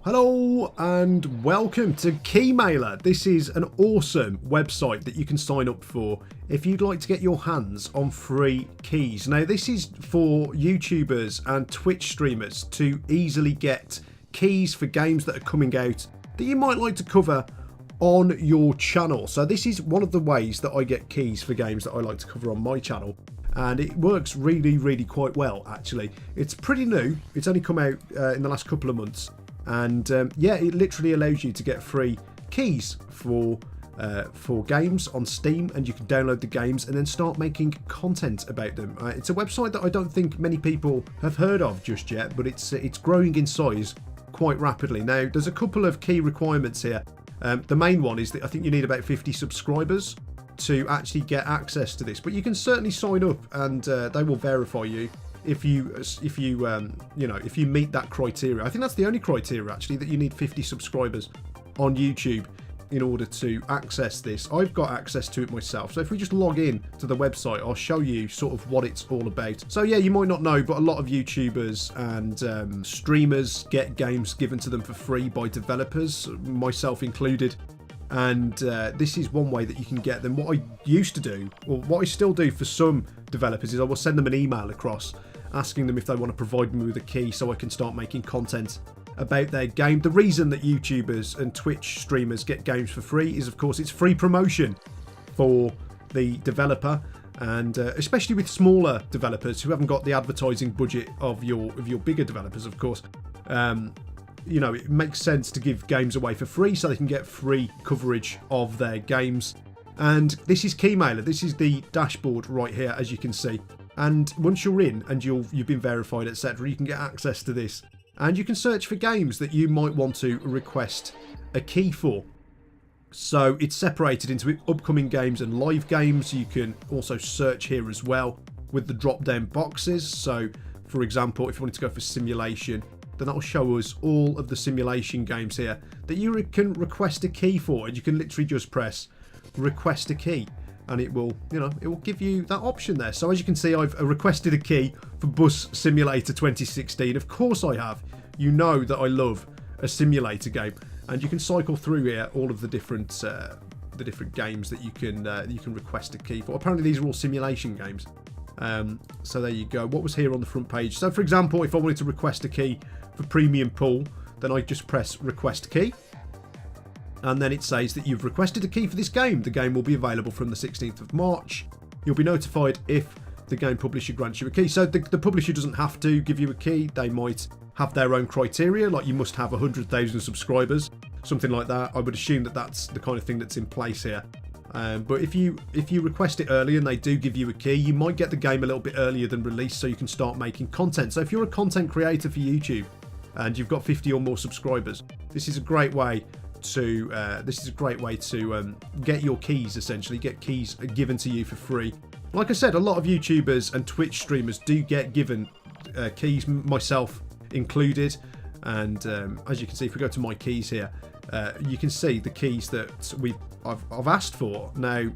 Hello and welcome to Keymailer. This is an awesome website that you can sign up for if you'd like to get your hands on free keys. Now this is for YouTubers and Twitch streamers to easily get keys for games that are coming out that you might like to cover on your channel. So this is one of the ways that I get keys for games that I like to cover on my channel. And it works really quite well actually. It's pretty new. It's only come out in the last couple of months. And yeah, it literally allows you to get free keys for games on Steam, and you can download the games and then start making content about them. It's a website that I don't think many people have heard of just yet, but it's growing in size quite rapidly. Now, there's a couple of key requirements here. The main one is that I think you need about 50 subscribers to actually get access to this, but you can certainly sign up and they will verify you. If you meet that criteria. I think that's the only criteria actually, that you need 50 subscribers on YouTube in order to access this. I've got access to it myself. So if we just log in to the website, I'll show you sort of what it's all about. So yeah, you might not know, but a lot of YouTubers and streamers get games given to them for free by developers, myself included. And this is one way that you can get them. What I used to do, or what I still do for some developers, is I will send them an email across asking them if they want to provide me with a key so I can start making content about their game. The reason that YouTubers and Twitch streamers get games for free is, of course, it's free promotion for the developer, and especially with smaller developers who haven't got the advertising budget of your bigger developers, of course. You know, it makes sense to give games away for free so they can get free coverage of their games. And this is Keymailer. This is the dashboard right here, as you can see. And once you're in and you've been verified, etc., you can get access to this. And you can search for games that you might want to request a key for. So it's separated into upcoming games and live games. You can also search here as well with the drop-down boxes. So, for example, if you wanted to go for simulation, then that'll show us all of the simulation games here that you can request a key for. And you can literally just press request a key, and it will, it will give you that option there. So as you can see, I've requested a key for Bus Simulator 2016. Of course I have. You know that I love a simulator game, and you can cycle through here all of the different games that you can request a key for. Apparently these are all simulation games. So there you go. What was here on the front page? So for example, if I wanted to request a key for Premium Pool, then I just press request key. And then it says that you've requested a key for this game. The game will be available from the 16th of March. You'll be notified if the game publisher grants you a key. So the publisher doesn't have to give you a key. They might have their own criteria, like you must have 100,000 subscribers, something like that. I would assume that that's the kind of thing that's in place here. But if you request it early and they do give you a key, you might get the game a little bit earlier than release, so you can start making content. So if you're a content creator for YouTube and you've got 50 or more subscribers, this is a great way to get your keys, essentially get keys given to you for free. Like I said, a lot of YouTubers and Twitch streamers do get given keys, myself included. And as you can see, if we go to my keys here, you can see the keys that I've asked for. Now,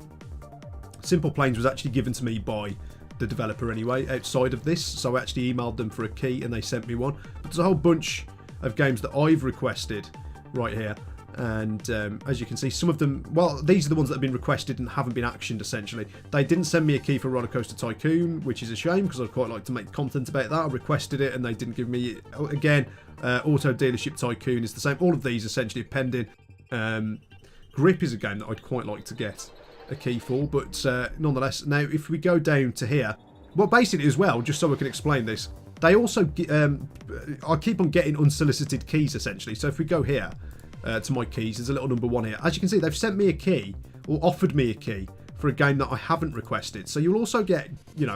Simple Planes was actually given to me by the developer anyway, outside of this, so I actually emailed them for a key and they sent me one. But there's a whole bunch of games that I've requested right here. And as you can see, some of them, well, these are the ones that have been requested and haven't been actioned, essentially. They didn't send me a key for Roller Coaster Tycoon, which is a shame because I'd quite like to make content about that. I requested it and they didn't give me it. Again, Auto Dealership Tycoon is the same. All of these essentially are pending. Grip is a game that I'd quite like to get a key for, but nonetheless. Now, if we go down to here, well, basically as well, just so I can explain this, they also, I keep on getting unsolicited keys, essentially. So if we go here, to my keys, there's a little number 1 here. As you can see, they've sent me a key, or offered me a key for a game that I haven't requested. So you'll also get,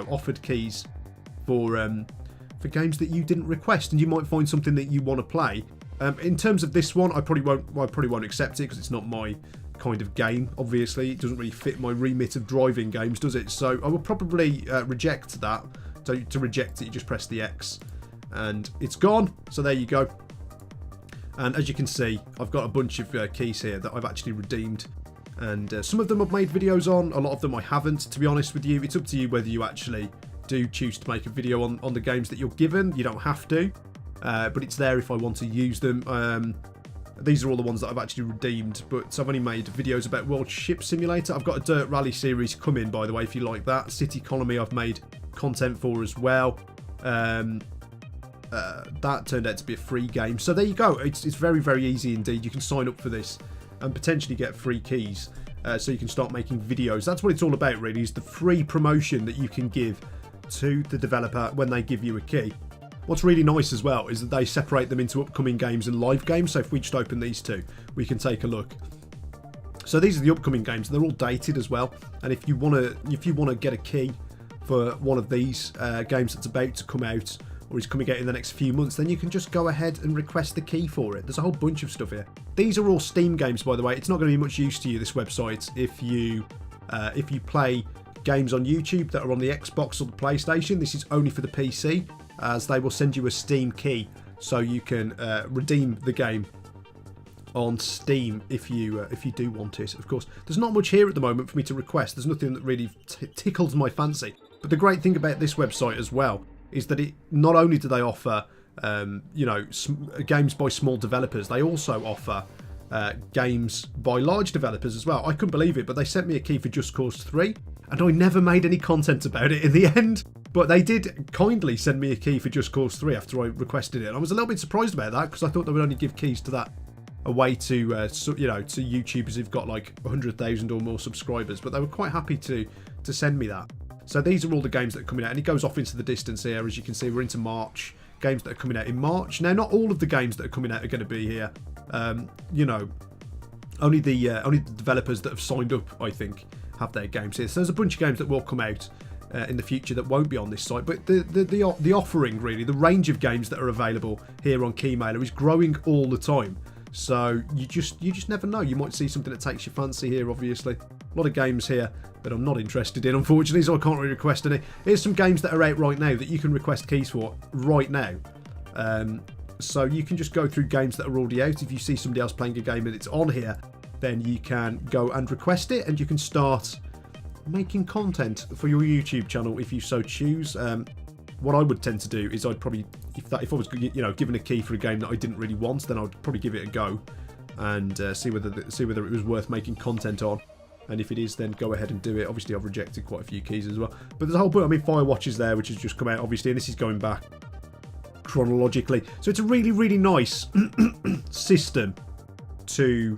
offered keys for games that you didn't request, and you might find something that you want to play. In terms of this one, I probably won't accept it because it's not my kind of game. Obviously, it doesn't really fit my remit of driving games, does it? So I will probably reject that. So to reject it, you just press the X, and it's gone. So there you go. And as you can see, I've got a bunch of keys here that I've actually redeemed. And some of them I've made videos on, a lot of them I haven't, to be honest with you. It's up to you whether you actually do choose to make a video on the games that you're given. You don't have to. but it's there if I want to use them. These are all the ones that I've actually redeemed, but I've only made videos about World Ship Simulator. I've got a Dirt Rally series coming, by the way, if you like that. City Economy I've made content for as well. That turned out to be a free game. So there you go. It's very, very easy indeed. You can sign up for this and potentially get free keys, so you can start making videos. That's what it's all about, really, is the free promotion that you can give to the developer when they give you a key. What's really nice as well is that they separate them into upcoming games and live games. So if we just open these two, we can take a look. So these are the upcoming games. They're all dated as well. And if you want to get a key for one of these games that's about to come out or is coming out in the next few months, then you can just go ahead and request the key for it. There's a whole bunch of stuff here. These are all Steam games, by the way. It's not going to be much use to you, this website, if you play games on YouTube that are on the Xbox or the PlayStation. This is only for the PC, as they will send you a Steam key so you can redeem the game on Steam if you do want it. Of course, there's not much here at the moment for me to request. There's nothing that really tickles my fancy. But the great thing about this website as well is that it not only do they offer games by small developers, they also offer games by large developers as well. I couldn't believe it, but they sent me a key for Just Cause 3, and I never made any content about it in the end. But they did kindly send me a key for Just Cause 3 after I requested it. And I was a little bit surprised about that, because I thought they would only give keys to that away to to YouTubers who've got like 100,000 or more subscribers. But they were quite happy to send me that. So these are all the games that are coming out, and it goes off into the distance here. As you can see, we're into March. Games that are coming out in March. Now, not all of the games that are coming out are going to be here. Only the developers that have signed up, I think, have their games here. So there's a bunch of games that will come out in the future that won't be on this site. But the offering, really, the range of games that are available here on Keymailer is growing all the time. So you just never know. You might see something that takes your fancy here, obviously. A lot of games here that I'm not interested in, unfortunately, so I can't really request any. Here's some games that are out right now that you can request keys for right now. So you can just go through games that are already out. If you see somebody else playing a game and it's on here, then you can go and request it, and you can start making content for your YouTube channel if you so choose. What I would tend to do is I'd probably, if I was given a key for a game that I didn't really want, then I'd probably give it a go and see whether it was worth making content on. And if it is, then go ahead and do it. Obviously, I've rejected quite a few keys as well. But there's a whole bunch. I mean, Firewatch is there, which has just come out, obviously, and this is going back chronologically. So it's a really, really nice system to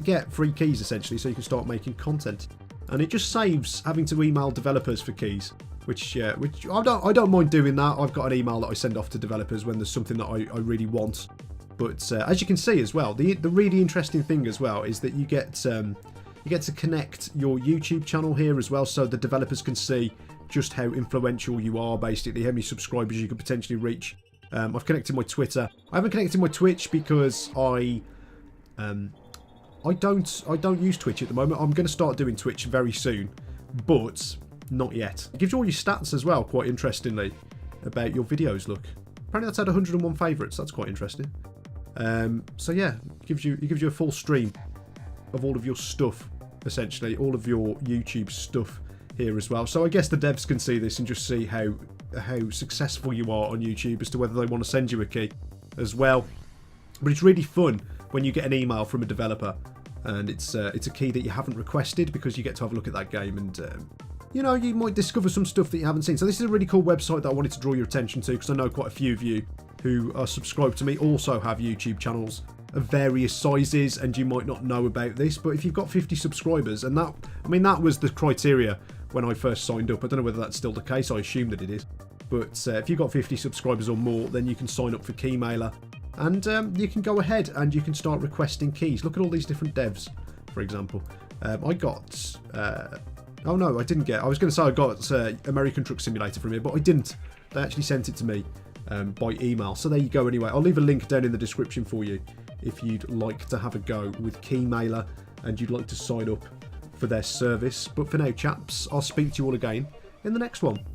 get free keys, essentially, so you can start making content. And it just saves having to email developers for keys, which I don't mind doing that. I've got an email that I send off to developers when there's something that I really want. But as you can see as well, the really interesting thing as well is that you get to connect your YouTube channel here as well, so the developers can see just how influential you are, basically, how many subscribers you could potentially reach. I've connected my Twitter. I haven't connected my Twitch because I don't use Twitch at the moment. I'm going to start doing Twitch very soon, but not yet. It gives you all your stats as well, quite interestingly, about your videos. Look, apparently that's had 101 favourites. That's quite interesting. So yeah, it gives you a full stream of all of your stuff, essentially, all of your YouTube stuff here as well. So I guess the devs can see this and just see how successful you are on YouTube as to whether they want to send you a key as well. But it's really fun when you get an email from a developer and it's a key that you haven't requested, because you get to have a look at that game and you might discover some stuff that you haven't seen. So this is a really cool website that I wanted to draw your attention to, because I know quite a few of you who are subscribed to me also have YouTube channels of various sizes, and you might not know about this. But if you've got 50 subscribers, and that was the criteria when I first signed up. I don't know whether that's still the case. I assume that it is. But if you've got 50 subscribers or more, then you can sign up for Keymailer, and you can go ahead and you can start requesting keys. Look at all these different devs, for example. I got... oh no, I didn't get... I was going to say I got American Truck Simulator from here, but I didn't. They actually sent it to me by email. So there you go anyway. I'll leave a link down in the description for you if you'd like to have a go with Keymailer and you'd like to sign up for their service. But for now, chaps, I'll speak to you all again in the next one.